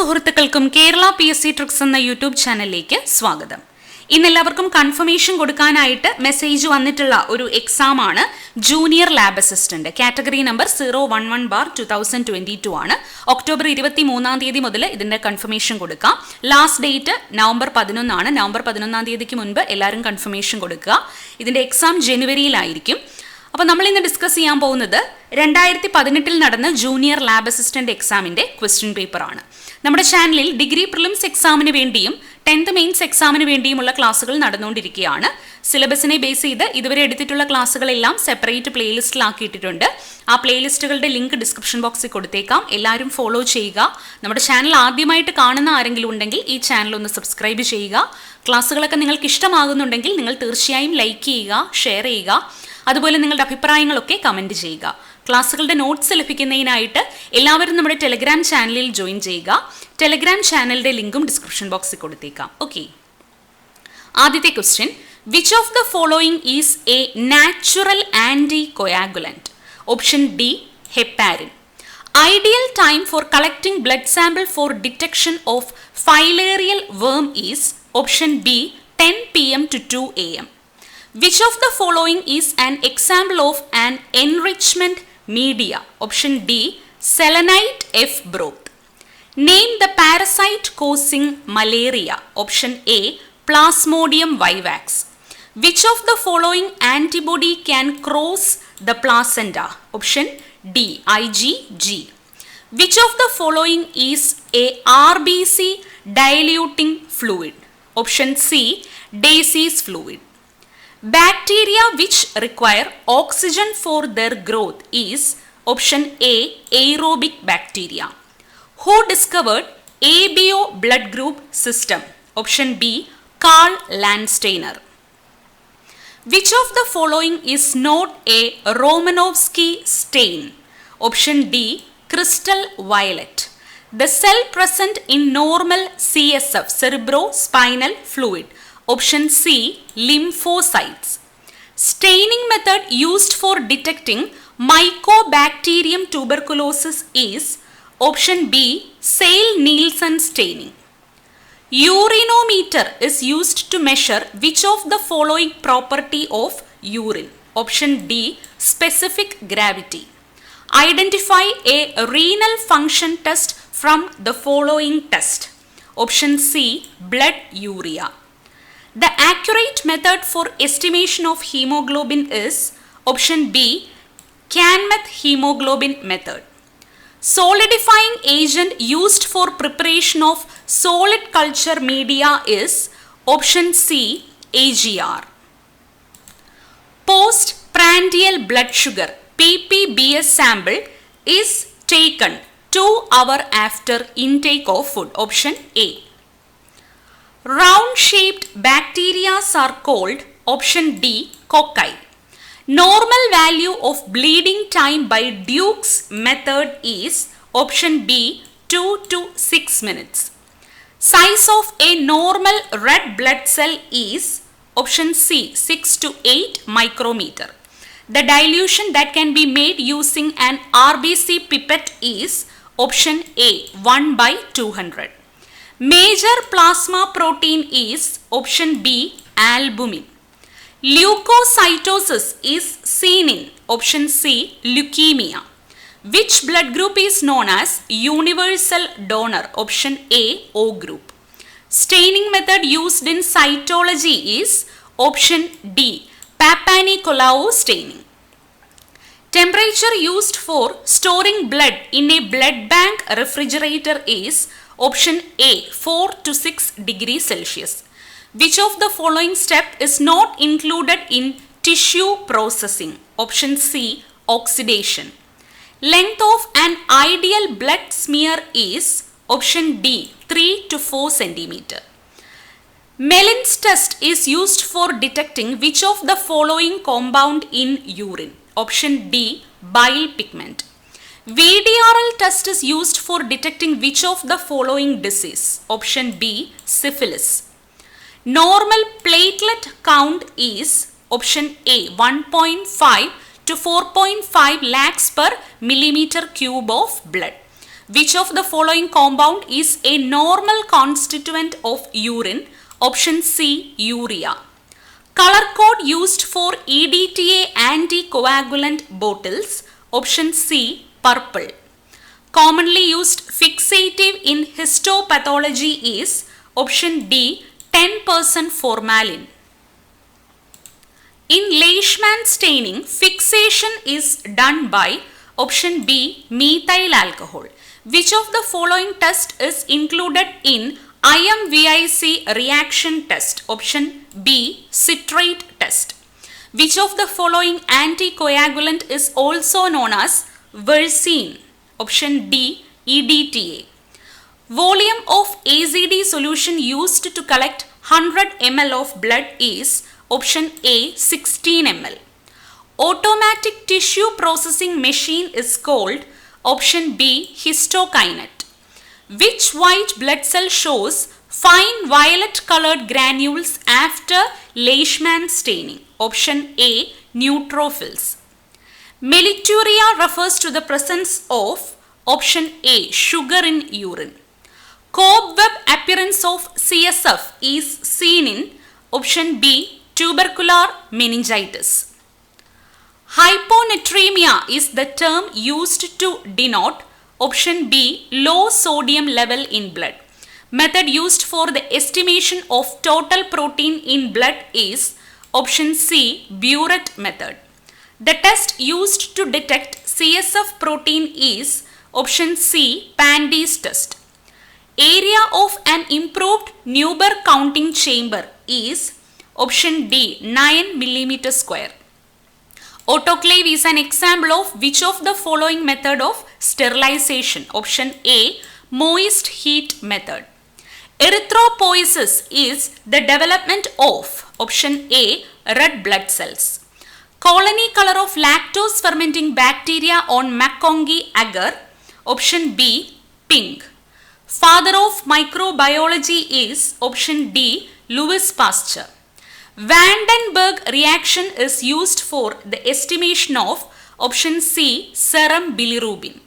സുഹൃത്തുക്കൾക്കും Kerala PSC tricks എന്ന YouTube ചാനലിലേക്ക് സ്വാഗതം. ഇന്ന് എല്ലാവർക്കും കൺഫർമേഷൻ കൊടുക്കാനായിട്ട് മെസ്സേജ് വന്നിട്ടുള്ള ഒരു എക്സാം ആണ് junior lab assistant category number 011/2022 ആണ്. ഒക്ടോബർ 23 മുതൽ ഇതിന്റെ കൺഫർമേഷൻ കൊടുക്കാം. ലാസ്റ്റ് ഡേറ്റ് നവംബർ 11 ആണ്. നവംബർ 11 മുൻപ് എല്ലാവരും കൺഫർമേഷൻ കൊടുക്കുക. ഇതിന്റെ എക്സാം ജനുവരിയിലായിരിക്കും. അപ്പോൾ നമ്മൾ ഇന്ന് ഡിസ്കസ് ചെയ്യാൻ പോകുന്നത് 2018 നടന്ന ജൂനിയർ ലാബ് അസിസ്റ്റന്റ് എക്സാമിന്റെ ക്വസ്റ്റ്യൻ പേപ്പർ ആണ്. നമ്മുടെ ചാനലിൽ ഡിഗ്രി പ്രിലിംസ് എക്സാമിന് വേണ്ടിയും 10th മെയിൻസ് എക്സാമിന് വേണ്ടിയുമുള്ള ക്ലാസ്സുകൾ നടന്നുകൊണ്ടിരിക്കുകയാണ്. സിലബസിനെ ബേസ് ചെയ്ത് ഇതുവരെ എടുത്തിട്ടുള്ള ക്ലാസ്സുകളെല്ലാം സെപ്പറേറ്റ് പ്ലേലിസ്റ്റിലാക്കിയിട്ടുണ്ട്. ആ പ്ലേലിസ്റ്റുകളുടെ ലിങ്ക് ഡിസ്ക്രിപ്ഷൻ ബോക്സിൽ കൊടുത്തേക്കാം. എല്ലാവരും ഫോളോ ചെയ്യുക. നമ്മുടെ ചാനൽ ആദ്യമായിട്ട് കാണുന്ന ആരെങ്കിലും ഉണ്ടെങ്കിൽ ഈ ചാനൽ ഒന്ന് സബ്സ്ക്രൈബ് ചെയ്യുക. ക്ലാസ്സുകളൊക്കെ നിങ്ങൾക്ക് ഇഷ്ടമാകുന്നുണ്ടെങ്കിൽ നിങ്ങൾ തീർച്ചയായും ലൈക്ക് ചെയ്യുക, ഷെയർ ചെയ്യുക. അതുപോലെ നിങ്ങളുടെ അഭിപ്രായങ്ങളൊക്കെ കമൻറ്റ് ചെയ്യുക. ക്ലാസ്സുകളുടെ നോട്ട്സ് ലഭിക്കുന്നതിനായിട്ട് എല്ലാവരും നമ്മുടെ ടെലഗ്രാം ചാനലിൽ ജോയിൻ ചെയ്യുക. ടെലഗ്രാം ചാനലിന്റെ ലിങ്കും ഡിസ്ക്രിപ്ഷൻ ബോക്സിൽ കൊടുത്തേക്കാം. ഓക്കെ, ആദ്യത്തെ question, which of the following is a natural anticoagulant? Option D, heparin. Ideal time for collecting blood sample for detection of filarial worm is option B 10 PM to 2 AM. Which of the following is an example of an enrichment media? Option D, selenite F broth. Name the parasite causing malaria. Option A, Plasmodium vivax. Which of the following antibody can cross the placenta? Option D, IgG. Which of the following is a RBC diluting fluid? Option C, Dacey's fluid. Bacteria which require oxygen for their growth is option A, aerobic bacteria. Who discovered ABO blood group system? Option B, Carl Landsteiner. Which of the following is not a Romanovsky stain? Option D, crystal violet. The cell present in normal CSF, cerebrospinal fluid. Option C, lymphocytes. Staining method used for detecting Mycobacterium tuberculosis is option B, Sale-Nielsen staining. Urinometer is used to measure which of the following property of urine? Option D, specific gravity. Identify a renal function test from the following test. Option C, blood urea. The accurate method for estimation of hemoglobin is option B, Canmeth hemoglobin method. Solidifying agent used for preparation of solid culture media is option C, AGR. Postprandial blood sugar PPBS sample is taken 2 hours after intake of food. Option A. Round-shaped bacteria are called option D, cocci. Normal value of bleeding time by Duke's method is option B, 2 to 6 minutes. Size of a normal red blood cell is option C, 6 to 8 micrometer. The dilution that can be made using an RBC pipette is option A, 1/200. Major plasma protein is option B, albumin. Leukocytosis is seen in option C, leukemia. Which blood group is known as universal donor? Option A, O group. Staining method used in cytology is option D, Papanicolaou staining. Temperature used for storing blood in a blood bank refrigerator is option A, 4 to 6 degrees Celsius. Which of the following step is not included in tissue processing? Option C, oxidation. Length of an ideal blood smear is option D, 3 to 4 centimeter. Mellin's test is used for detecting which of the following compound in urine? Option D, bile pigment. VDRL test is used for detecting which of the following disease? Option B, syphilis. Normal platelet count is option A, 1.5 to 4.5 lakhs per millimeter cube of blood. Which of the following compound is a normal constituent of urine? Option C, urea. Color code used for EDTA anticoagulant bottles. Option C, purple. Commonly used fixative in histopathology is option D, 10% formalin. In Leishman staining, fixation is done by option B, methyl alcohol. Which of the following test is included in IMVIC reaction test? Option B, citrate test. Which of the following anticoagulant is also known as Vercine? Option D, EDTA. Volume of AZD solution used to collect 100 ml of blood is option A, 16 ml. Automatic tissue processing machine is called option B, histokinete. Which white blood cell shows fine violet colored granules after Leishman staining? Option A, neutrophils. Melituria refers to the presence of option A, sugar in urine. Cobweb appearance of CSF is seen in option B, tubercular meningitis. Hyponatremia is the term used to denote option B, low sodium level in blood. Method used for the estimation of total protein in blood is option C, Burette method. The test used to detect CSF protein is option C, Pandy's test. Area of an improved Neuber counting chamber is option D, 9 mm square. Autoclave is an example of which of the following method of sterilization? Option A, moist heat method. Erythropoiesis is the development of option A, red blood cells. Colony color of lactose fermenting bacteria on McConkie agar, option B, pink. Father of microbiology is option D, Louis Pasteur. Vandenberg reaction is used for the estimation of option C, serum bilirubin.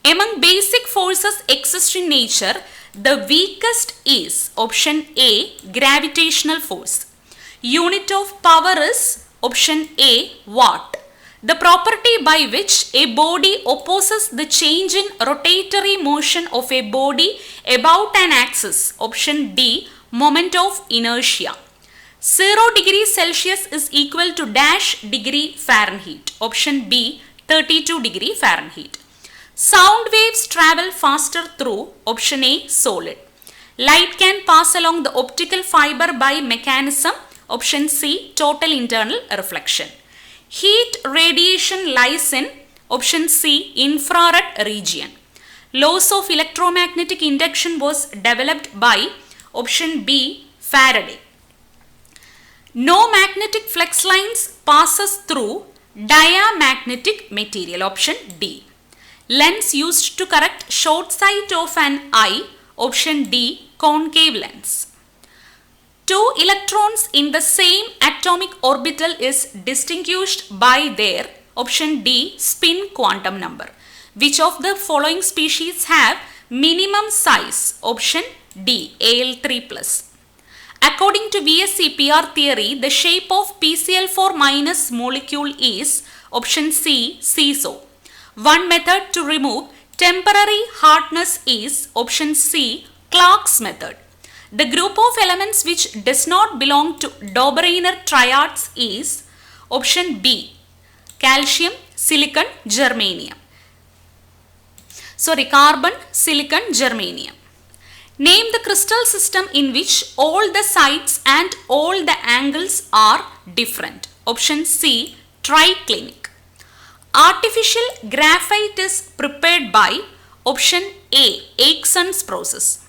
Among basic forces exist in nature, the weakest is option A, gravitational force. Unit of power is option A, watt. The property by which a body opposes the change in rotatory motion of a body about an axis, option D, moment of inertia. 0 degree Celsius is equal to dash degree Fahrenheit, option B, 32 degree Fahrenheit. Sound waves travel faster through option A, solid. Light can pass along the optical fiber by mechanism, option C, total internal reflection. Heat radiation lies in option C, infrared region. Laws of electromagnetic induction was developed by option B, Faraday. No magnetic flux lines passes through diamagnetic material, option D. Lens used to correct short sight of an eye, option D, concave lens. Two electrons in the same atomic orbital is distinguished by their option D, spin quantum number. Which of the following species have minimum size? Option D, Al3+. According to VSEPR theory, the shape of PCl4 minus molecule is option C, seesaw. One method to remove temporary hardness is option C, Clark's method. The group of elements which does not belong to Dobereiner triads is option B, calcium, silicon, germanium. Carbon, silicon, germanium. Name the crystal system in which all the sides and all the angles are different. Option C, triclinic. Artificial graphite is prepared by option A, Aikson's process.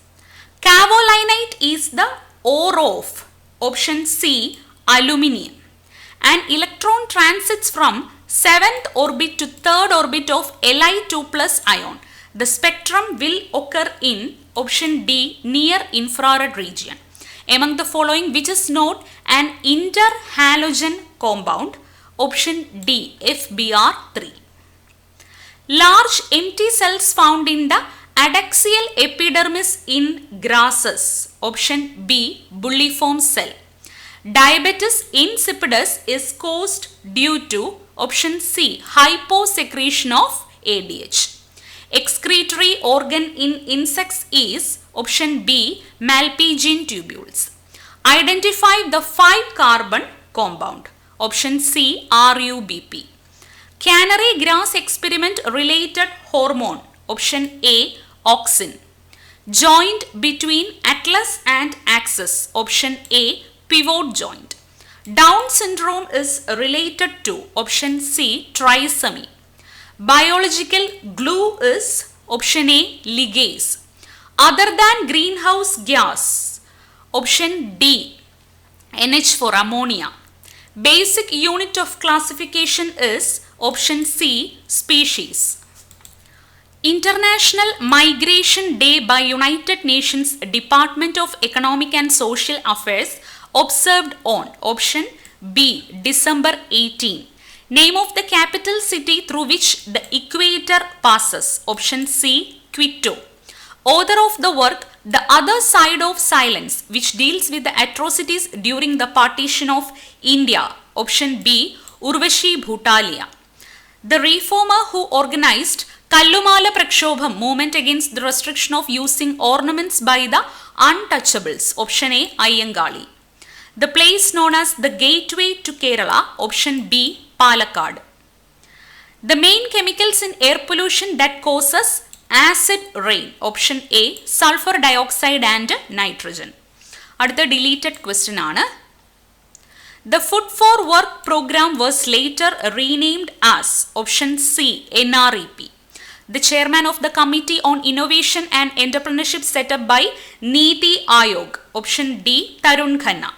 Cavolinite is the ore of option C, aluminium. An electron transits from 7th orbit to 3rd orbit of Li2+ ion. The spectrum will occur in option D, near infrared region. Among the following, which is not an interhalogen compound? Option D, FBr3. Large empty cells found in the adaxial epidermis in grasses. Option B, bulliform cell. Diabetes insipidus is caused due to option C, hyposecretion of ADH. Excretory organ in insects is option B, Malpighian tubules. Identify the 5-carbon compound. Option C, RUBP. Canary grass experiment related hormone. Option A, auxin. Joint between atlas and axis. Option A, pivot joint. Down syndrome is related to option C, trisomy. Biological glue is option A, ligase. Other than greenhouse gas, option D, NH for ammonia. Basic unit of classification is option C, species. International Migration Day by United Nations Department of Economic and Social Affairs observed on option B, December 18. Name of the capital city through which the equator passes. Option C, Quito. Author of the work The Other Side of Silence, which deals with the atrocities during the partition of India. Option B, Urvashi Bhutalia. The reformer who organized Kallumala Prakshobham movement against the restriction of using ornaments by the untouchables. Option A, Ayyangali. The place known as the gateway to Kerala. Option B, Palakkad. The main chemicals in air pollution that causes acid rain. Option A, sulfur dioxide and nitrogen. അടുത്ത deleted question ആണ്. The Food for Work program was later renamed as option C, NREP. The chairman of the Committee on Innovation and Entrepreneurship set up by Niti Aayog. Option D, Tarun Khanna.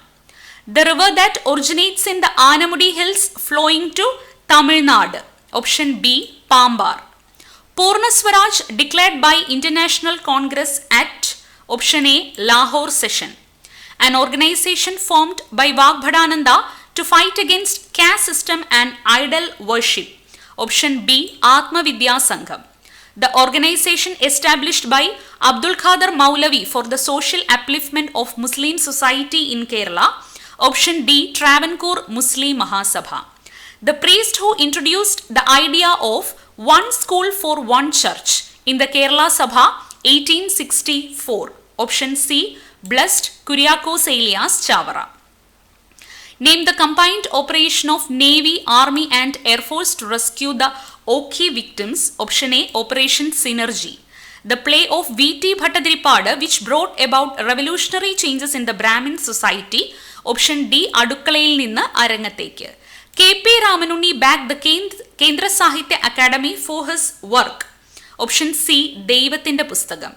The river that originates in the Anamudi Hills flowing to Tamil Nadu. Option B, Pambar. Purna Swaraj declared by International Congress at option A, Lahore session. An organization formed by Vagbhadananda to fight against caste system and idol worship. Option B, Atma Vidya Sangham. The organization established by Abdul Qadir Maulavi for the social upliftment of Muslim society in Kerala. Option D, Travancore Muslim Mahasabha. The priest who introduced the idea of one school for one church in the Kerala Sabha 1864. Option C, Blessed Kuriakos Elias Chavara. Name the combined operation of Navy, Army and Air Force to rescue the Oki victims. Option A, Operation Synergy. The play of V.T. Bhattadiripada which brought about revolutionary changes in the Brahmin society. Option D, Adukkalayil Ninna Arangathekku. K.P. Ramanunni backed the Kendra Sahitya Academy for his work. Option C, Deivathinte Pusthagam.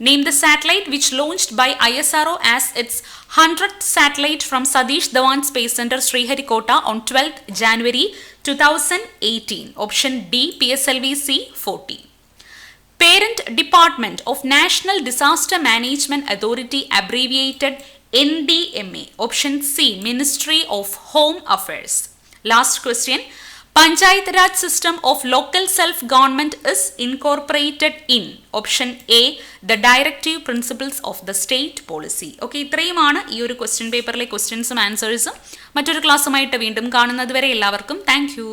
Name the satellite which launched by ISRO as its 100th satellite from Satish Dhawan Space Center, Sriharikota on 12th January 2018. Option D, PSLV C-40. Parent Department of National Disaster Management Authority, abbreviated NDMA. Option C, Ministry of Home Affairs. Last question. Panchayat Raj system of local self-government is incorporated in option A, the directive principles of the state policy. Okay, ഇത്രയുമാണ് ഈ ഒരു question പേപ്പറിലെ ക്വസ്റ്റ്യൻസും ആൻസേഴ്സും. മറ്റൊരു ക്ലാസ്സുമായിട്ട് വീണ്ടും കാണുന്നത് വരെ എല്ലാവർക്കും thank you.